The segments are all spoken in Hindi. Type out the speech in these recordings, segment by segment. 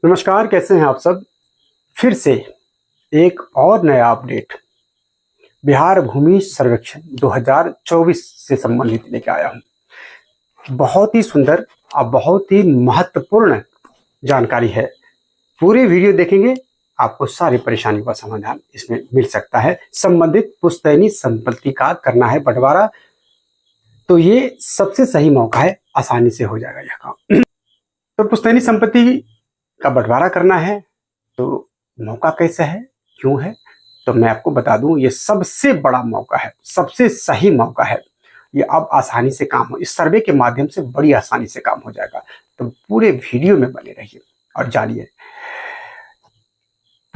नमस्कार, कैसे हैं आप सब। फिर से एक और नया अपडेट बिहार भूमि सर्वेक्षण 2024 से संबंधित लेके आया हूं। बहुत ही सुंदर और बहुत ही महत्वपूर्ण जानकारी है। पूरी वीडियो देखेंगे, आपको सारी परेशानियों का समाधान इसमें मिल सकता है। संबंधित पुश्तैनी संपत्ति का करना है बंटवारा, तो ये सबसे सही मौका है, आसानी से हो जाएगा यह काम। तो पुश्तैनी संपत्ति का बंटवारा करना है तो मौका कैसे है, क्यों है, तो मैं आपको बता दूं, ये सबसे बड़ा मौका है, सबसे सही मौका है। ये अब आसानी से काम हो, इस सर्वे के माध्यम से बड़ी आसानी से काम हो जाएगा। तो पूरे वीडियो में बने रहिए और जानिए।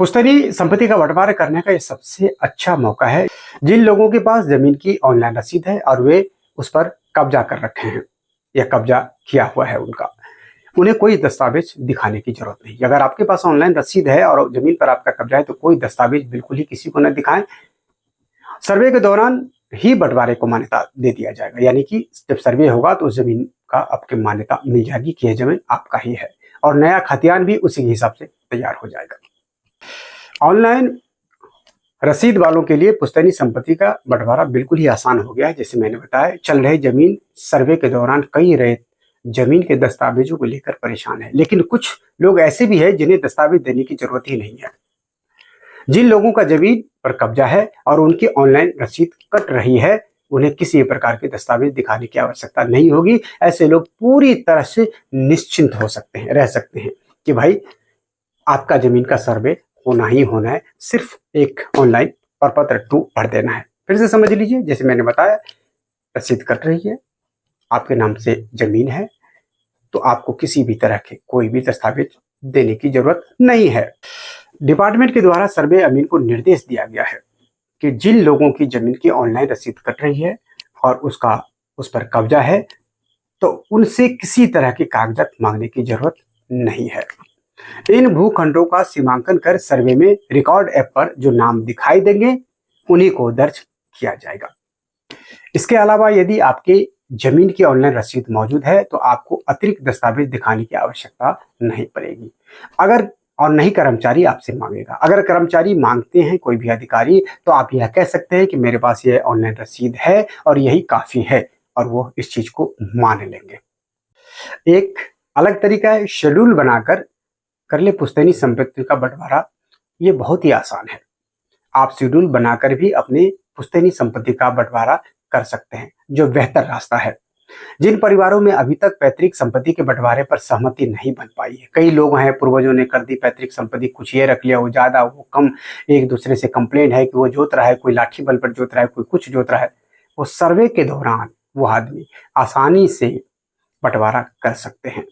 पुश्तैनी संपत्ति का बंटवारा करने का ये सबसे अच्छा मौका है जिन लोगों के पास जमीन की ऑनलाइन रसीद है और वे उस पर कब्जा कर रखे हैं या कब्जा किया हुआ है उनका, उन्हें कोई दस्तावेज दिखाने की जरूरत नहीं। अगर आपके पास ऑनलाइन रसीद है और जमीन पर आपका कब्जा है तो कोई दस्तावेज बिल्कुल ही किसी को न दिखाएं। सर्वे के दौरान ही बंटवारे को मान्यता दे दिया जाएगा, यानी कि जब सर्वे होगा तो उस जमीन का आपको मान्यता मिल जाएगी कि यह जमीन आपका ही है और नया खतियान भी उसी हिसाब से तैयार हो जाएगा। ऑनलाइन रसीद वालों के लिए पुश्तैनी संपत्ति का बंटवारा बिल्कुल ही आसान हो गया है। जैसे मैंने बताया, चल रहे जमीन सर्वे के दौरान कई रैयत जमीन के दस्तावेजों को लेकर परेशान है, लेकिन कुछ लोग ऐसे भी हैं जिन्हें दस्तावेज देने की जरूरत ही नहीं है। जिन लोगों का जमीन पर कब्जा है और उनकी ऑनलाइन रसीद कट रही है, उन्हें किसी प्रकार के दस्तावेज दिखाने की आवश्यकता नहीं होगी। ऐसे लोग पूरी तरह से निश्चिंत हो सकते हैं, रह सकते हैं कि भाई आपका जमीन का सर्वे होना ही होना है, सिर्फ एक ऑनलाइन प्रपत्र 2 भर देना है। फिर से समझ लीजिए, जैसे मैंने बताया, रसीद कट रही है, आपके नाम से जमीन है, तो आपको किसी भी तरह के कोई भी दस्तावेज देने की जरूरत नहीं है। डिपार्टमेंट के द्वारा सर्वे अमीन को निर्देश दिया गया है कि जिन लोगों की जमीन की ऑनलाइन रसीद कट रही है और उस पर कब्जा है, तो उनसे किसी तरह के कागजात मांगने की जरूरत नहीं है। इन भूखंडों का सीमांकन कर सर्वे में रिकॉर्ड ऐप पर जो नाम दिखाई देंगे उन्हीं को दर्ज किया जाएगा। इसके अलावा यदि आपके जमीन की ऑनलाइन रसीद मौजूद है तो आपको अतिरिक्त दस्तावेज दिखाने की आवश्यकता नहीं पड़ेगी। अगर और नहीं कर्मचारी आपसे मांगेगा। अगर कर्मचारी मांगते हैं, कोई भी अधिकारी, तो आप यह कह सकते हैं कि मेरे पास ये ऑनलाइन रसीद है और यही काफी है, और वो इस चीज को मान लेंगे। एक अलग तरीका है, शेड्यूल बनाकर कर ले पुश्तैनी संपत्ति का बंटवारा। ये बहुत ही आसान है। आप शेड्यूल बनाकर भी अपनी पुश्तैनी संपत्ति का बंटवारा कर सकते हैं, जो बेहतर रास्ता है। जिन परिवारों में अभी तक पैतृक संपत्ति के बंटवारे पर सहमति नहीं बन पाई है, कई लोग हैं पूर्वजों ने कर दी पैतृक संपत्ति, कुछ ये रख लिया, वो ज्यादा वो कम, एक दूसरे से कंप्लेंट है कि वो जोत रहा है, कोई लाठी बल पर जोत रहा है, कोई कुछ जोत रहा है, वो सर्वे के दौरान वो आदमी आसानी से बंटवारा कर सकते हैं।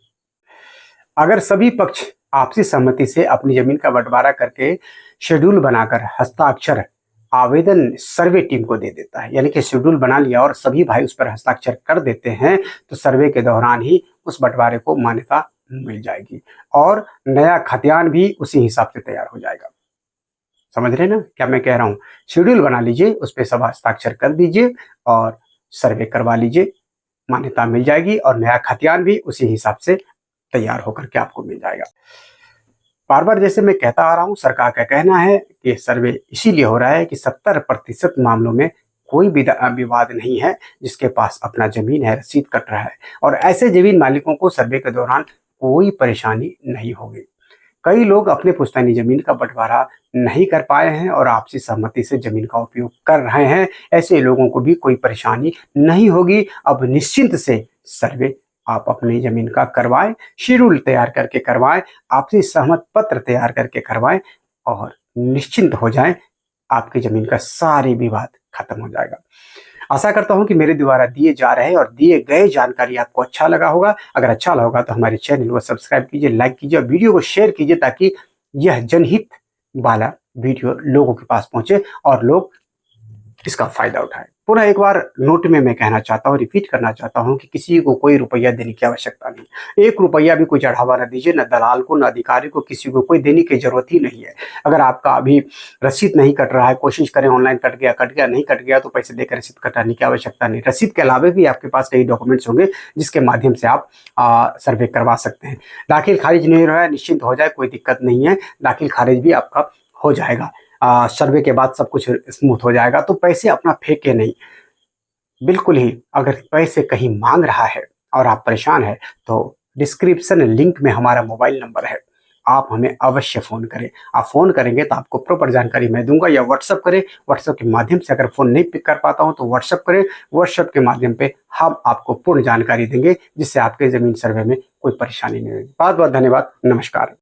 अगर सभी पक्ष आपसी सहमति से अपनी जमीन का बंटवारा करके शेड्यूल बनाकर हस्ताक्षर आवेदन सर्वे टीम को दे देता है, यानी कि शेड्यूल बना लिया और सभी भाई उस पर हस्ताक्षर कर देते हैं, तो सर्वे के दौरान ही उस बंटवारे को मान्यता मिल जाएगी और नया खतियान भी उसी हिसाब से तैयार हो जाएगा। समझ रहे ना क्या मैं कह रहा हूँ। शेड्यूल बना लीजिए, उस पर सब हस्ताक्षर कर दीजिए और सर्वे करवा लीजिए, मान्यता मिल जाएगी और नया खतियान भी उसी हिसाब से तैयार होकर के आपको मिल जाएगा। बार बार जैसे मैं कहता आ रहा हूं, सरकार का कहना है कि सर्वे इसीलिए हो रहा है कि 70% मामलों में कोई विवाद नहीं है जिसके पास अपना जमीन है, रसीद कट रहा है, और ऐसे जमीन मालिकों को सर्वे के दौरान कोई परेशानी नहीं होगी। कई लोग अपने पुश्तैनी जमीन का बंटवारा नहीं कर पाए हैं और आपसी सहमति से जमीन का उपयोग कर रहे हैं। ऐसे लोगों को भी कोई परेशानी नहीं होगी। अब निश्चिंत से सर्वे आप अपनी जमीन का करवाएं, शेड्यूल तैयार करके करवाएं, आपसी सहमत पत्र तैयार करके करवाएं और निश्चिंत हो जाएं। आपकी जमीन का सारी विवाद खत्म हो जाएगा। आशा करता हूं कि मेरे द्वारा दिए जा रहे और दिए गए जानकारी आपको अच्छा लगा होगा। अगर अच्छा लगा होगा तो हमारे चैनल को सब्सक्राइब कीजिए, लाइक कीजिए और वीडियो को शेयर कीजिए, ताकि यह जनहित वाला वीडियो लोगों के पास पहुंचे और लोग इसका फायदा उठाएं। पुनः एक बार नोट में मैं कहना चाहता हूँ, रिपीट करना चाहता हूँ कि किसी को कोई रुपया देने की आवश्यकता नहीं। 1 रुपया भी कोई चढ़ावा ना दीजिए, ना दलाल को, ना अधिकारी को, किसी को कोई देने की ज़रूरत ही नहीं है। अगर आपका अभी रसीद नहीं कट रहा है, कोशिश करें ऑनलाइन कट गया, नहीं कट गया तो पैसे देकर रसीद कटाने की आवश्यकता नहीं। रसीद के अलावा भी आपके पास कई डॉक्यूमेंट्स होंगे जिसके माध्यम से आप सर्वे करवा सकते हैं। दाखिल खारिज नहीं हो रहा है, निश्चिंत हो जाए, कोई दिक्कत नहीं है। दाखिल खारिज भी आपका हो जाएगा। सर्वे के बाद सब कुछ स्मूथ हो जाएगा। तो पैसे अपना फेंके नहीं, बिल्कुल ही। अगर पैसे कहीं मांग रहा है और आप परेशान हैं तो डिस्क्रिप्शन लिंक में हमारा मोबाइल नंबर है, आप हमें अवश्य फ़ोन करें। आप फ़ोन करेंगे तो आपको प्रॉपर जानकारी मैं दूंगा, या व्हाट्सअप करें। व्हाट्सअप के माध्यम से अगर फ़ोन नहीं पिक कर पाता हूं तो व्हाट्सअप करें। व्हाट्सअप के माध्यम पे हम आपको पूर्ण जानकारी देंगे जिससे आपके ज़मीन सर्वे में कोई परेशानी नहीं होगी। बहुत बहुत धन्यवाद। नमस्कार।